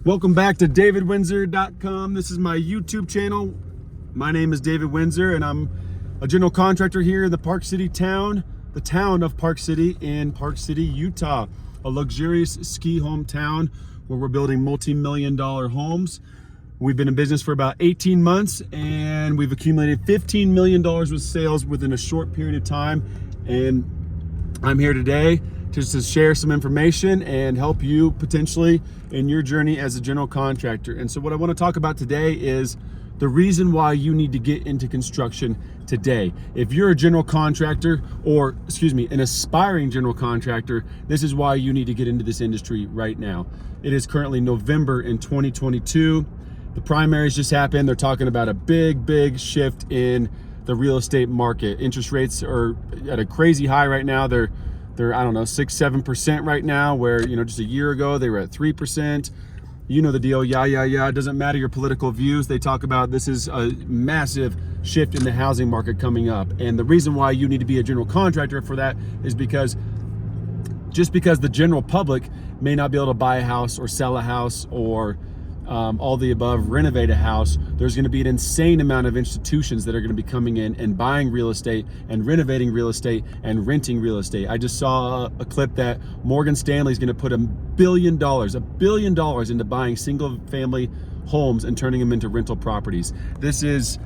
Welcome back to davidwindsor.com. This is my YouTube channel. My name is David Windsor and I'm a general contractor here in the Park City town, the town of Park City in Park City, Utah, a luxurious ski home town where we're building multi-million-dollar homes. We've been in business for about 18 months and we've accumulated $15 million with sales within a short period of time. And I'm here today just to share some information and help you potentially in your journey as a general contractor. And so what I want to talk about today is the reason why you need to get into construction today. If you're a general contractor, or excuse me, an aspiring general contractor, this is why you need to get into this industry right now. It is currently November in 2022. The primaries just happened. They're talking about a big shift in the real estate market. Interest rates are at a crazy high right now. They're I don't know, 6-7% right now, where, you know, just a year ago they were at 3%. You know the deal. Yeah. It doesn't matter your political views. They talk about this is a massive shift in the housing market coming up. And the reason why you need to be a general contractor for that is because just because the general public may not be able to buy a house or sell a house or all the above, renovate a house, there's going to be an insane amount of institutions that are going to be coming in and buying real estate and renovating real estate and renting real estate. I just saw a clip that Morgan Stanley is going to put $1 billion into buying single family homes and turning them into rental properties. This is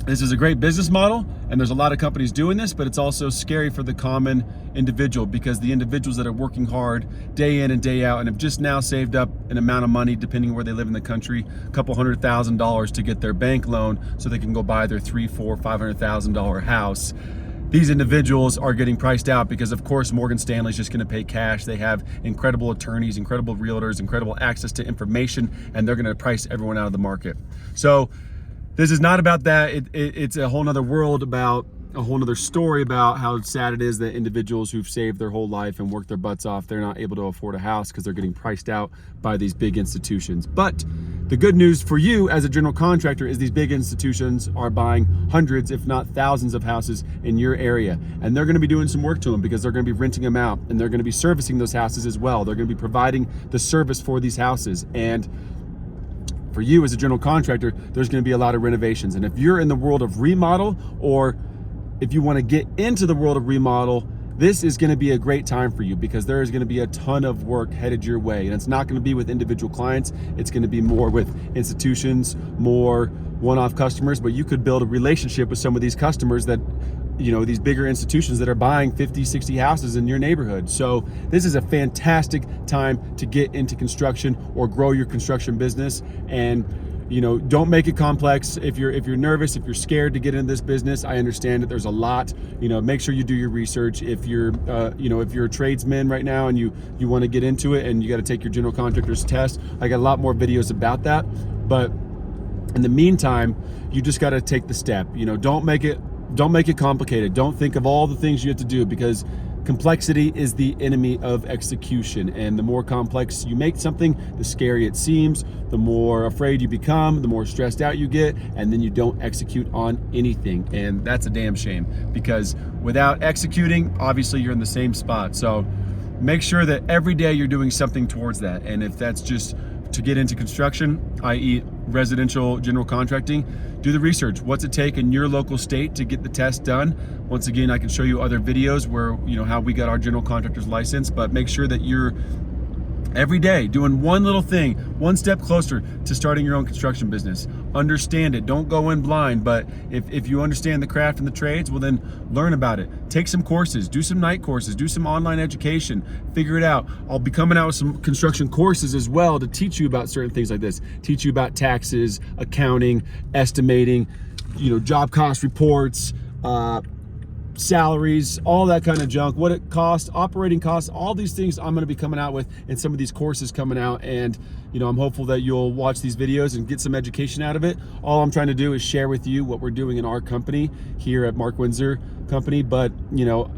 a great business model, and there's a lot of companies doing this, but it's also scary for the common individual, because the individuals that are working hard day in and day out and have just now saved up an amount of money, depending on where they live in the country, a couple $100,000 to get their bank loan so they can go buy their $300,000, $400,000, $500,000 house. These individuals are getting priced out because, of course, Morgan Stanley is just going to pay cash. They have incredible attorneys, incredible realtors, incredible access to information, and they're going to price everyone out of the market. So this is not about that. It's a whole nother world, about a whole nother story about how sad it is that individuals who've saved their whole life and worked their butts off, they're not able to afford a house because they're getting priced out by these big institutions. But the good news for you as a general contractor is these big institutions are buying hundreds, if not thousands, of houses in your area. And they're going to be doing some work to them because they're going to be renting them out, and they're going to be servicing those houses as well. They're going to be providing the service for these houses. And for you as a general contractor, there's going to be a lot of renovations. And if you're in the world of remodel, or if you want to get into the world of remodel, this is going to be a great time for you, because there is going to be a ton of work headed your way. And it's not going to be with individual clients. It's going to be more with institutions, more one-off customers, but you could build a relationship with some of these customers that, you know, these bigger institutions that are buying 50, 60 houses in your neighborhood. So this is a fantastic time to get into construction or grow your construction business. And, you know, don't make it complex. If you're nervous, if you're scared to get into this business, I understand that there's a lot. You know, make sure you do your research. If you're if you're a tradesman right now and you want to get into it and you got to take your general contractor's test, I got a lot more videos about that. But in the meantime, you just got to take the step. You know, don't make it complicated. Don't think of all the things you have to do, because complexity is the enemy of execution. And the more complex you make something, the scarier it seems, the more afraid you become, the more stressed out you get, and then you don't execute on anything. And that's a damn shame, because without executing, obviously you're in the same spot. So make sure that every day you're doing something towards that. And if that's just to get into construction, i.e. residential general contracting, do the research. What's it take in your local state to get the test done? Once again, I can show you other videos where, you know, how we got our general contractor's license, but make sure that you're every day doing one little thing, one step closer to starting your own construction business. Understand it. Don't go in blind, but if you understand the craft and the trades, well, then learn about it. Take some courses, do some night courses, do some online education, figure it out. I'll be coming out with some construction courses as well to teach you about certain things like this, teach you about taxes, accounting, estimating, you know, job cost reports, salaries, all that kind of junk, what it costs, operating costs, all these things I'm going to be coming out with in some of these courses coming out. And, you know, I'm hopeful that you'll watch these videos and get some education out of it. All I'm trying to do is share with you what we're doing in our company here at Mark Windsor Company. But, you know,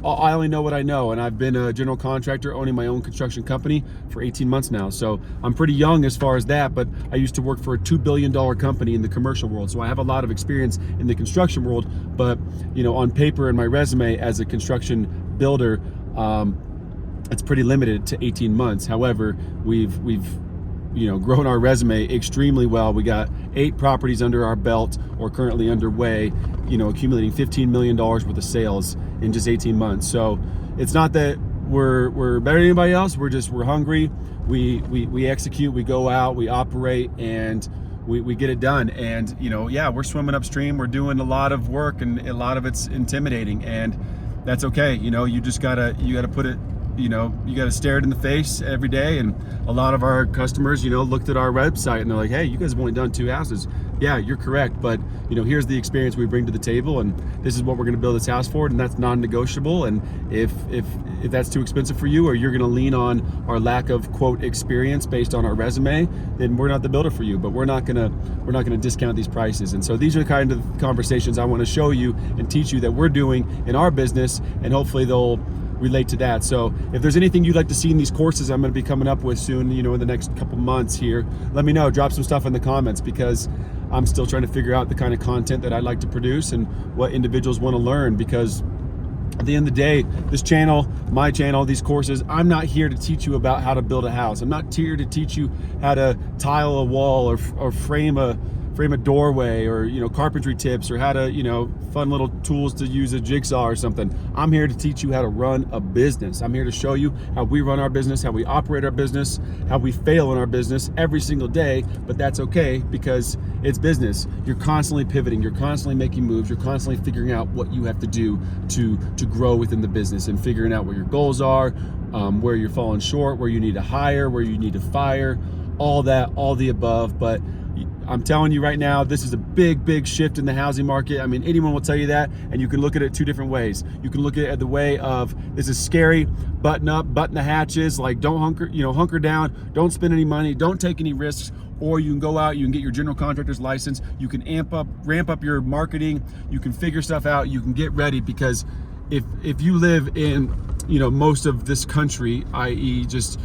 I only know what I know, and I've been a general contractor owning my own construction company for 18 months now. So I'm pretty young as far as that, but I used to work for a $2 billion company in the commercial world. So I have a lot of experience in the construction world, but, you know, on paper and my resume as a construction builder, It's pretty limited to 18 months. However, we've grown our resume extremely well. We got 8 properties under our belt or currently underway, accumulating $15 million worth of sales in just 18 months. So it's not that we're better than anybody else. We're hungry. We execute, we go out, we operate, and we get it done. And we're swimming upstream. We're doing a lot of work, and a lot of it's intimidating, and that's okay. You just gotta put it, you gotta stare it in the face every day. And a lot of our customers, looked at our website and they're like, hey, you guys have only done 2 houses. Yeah, you're correct, but here's the experience we bring to the table, and this is what we're gonna build this house for, and that's non-negotiable. And if that's too expensive for you, or you're gonna lean on our lack of quote experience based on our resume, then we're not the builder for you. But we're not gonna discount these prices. And so these are the kind of conversations I want to show you and teach you that we're doing in our business, and hopefully they'll relate to that. So if there's anything you'd like to see in these courses I'm going to be coming up with soon, in the next couple months here, let me know. Drop some stuff in the comments, because I'm still trying to figure out the kind of content that I'd like to produce and what individuals want to learn. Because at the end of the day, this channel, my channel, these courses, I'm not here to teach you about how to build a house. I'm not here to teach you how to tile a wall or frame a doorway, or carpentry tips, or how to fun little tools to use a jigsaw or something. I'm here to teach you how to run a business. I'm here to show you how we run our business, how we operate our business, how we fail in our business every single day. But that's okay, because it's business. You're constantly pivoting, you're constantly making moves, you're constantly figuring out what you have to do to grow within the business, and figuring out what your goals are, where you're falling short, where you need to hire, where you need to fire, all that, all the above. But I'm telling you right now, this is a big shift in the housing market. I mean, anyone will tell you that, and you can look at it 2 different ways. You can look at it the way of, this is scary, button up, button the hatches, like don't hunker down, don't spend any money, don't take any risks. Or you can go out, you can get your general contractor's license, you can ramp up your marketing, you can figure stuff out, you can get ready. Because if you live in most of this country, i.e. just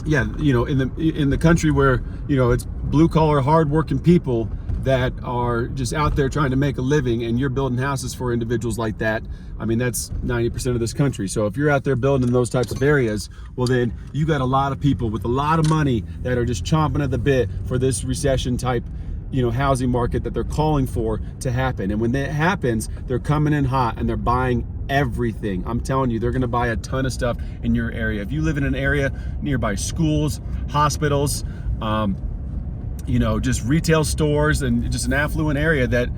in the country where it's blue collar, hard working people that are just out there trying to make a living, and you're building houses for individuals like that. I mean, that's 90% of this country. So if you're out there building in those types of areas, well, then you got a lot of people with a lot of money that are just chomping at the bit for this recession type housing market that they're calling for to happen. And when that happens, they're coming in hot and they're buying everything. I'm telling you, they're going to buy a ton of stuff in your area. If you live in an area nearby schools, hospitals, just retail stores, and just an affluent area that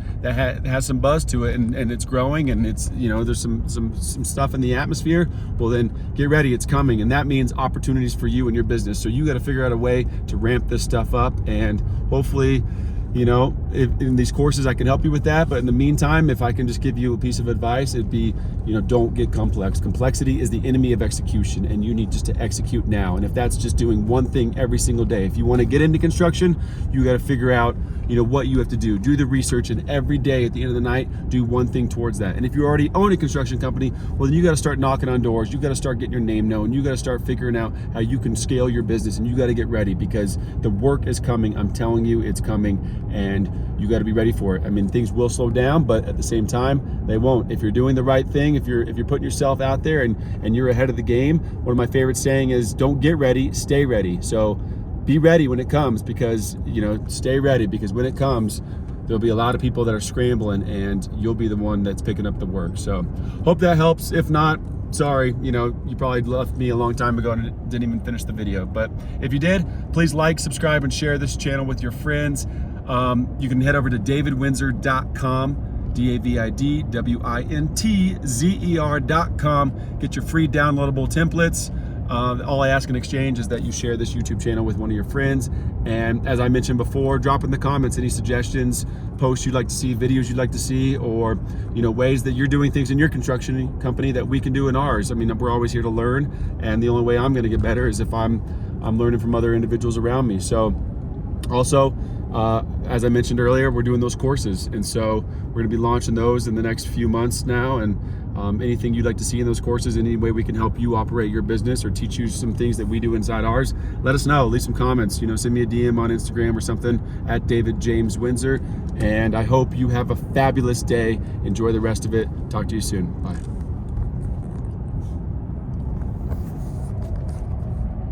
has some buzz to it, and it's growing, and it's there's some stuff in the atmosphere, well, then get ready, it's coming. And that means opportunities for you and your business. So you got to figure out a way to ramp this stuff up, and hopefully if in these courses I can help you with that. But in the meantime, if I can just give you a piece of advice, it'd be, don't get complex. Complexity is the enemy of execution, and you need just to execute now. And if that's just doing one thing every single day, if you want to get into construction, you got to figure out, what you have to do. Do the research, and every day at the end of the night, do one thing towards that. And if you already own a construction company, well, then you got to start knocking on doors. You got to start getting your name known. You got to start figuring out how you can scale your business, and you got to get ready, because the work is coming. I'm telling you, it's coming, and you got to be ready for it. I mean, things will slow down, but at the same time, they won't. If you're doing the right thing, if you're putting yourself out there and you're ahead of the game, one of my favorite saying is, don't get ready, stay ready. So be ready when it comes, because stay ready, because when it comes, there'll be a lot of people that are scrambling, and you'll be the one that's picking up the work. So hope that helps. If not, sorry, you probably left me a long time ago and didn't even finish the video. But if you did, please like, subscribe, and share this channel with your friends. You can head over to davidwinzer.com, davidwintzer.com. Get your free downloadable templates. All I ask in exchange is that you share this YouTube channel with one of your friends. And as I mentioned before, drop in the comments any suggestions, posts you'd like to see, videos you'd like to see, or ways that you're doing things in your construction company that we can do in ours. I mean, we're always here to learn, and the only way I'm going to get better is if I'm learning from other individuals around me. So also, as I mentioned earlier, we're doing those courses, and so we're going to be launching those in the next few months now. And anything you'd like to see in those courses, any way we can help you operate your business or teach you some things that we do inside ours, let us know. Leave some comments. Send me a DM on Instagram or something at David James Windsor. And I hope you have a fabulous day. Enjoy the rest of it. Talk to you soon. Bye.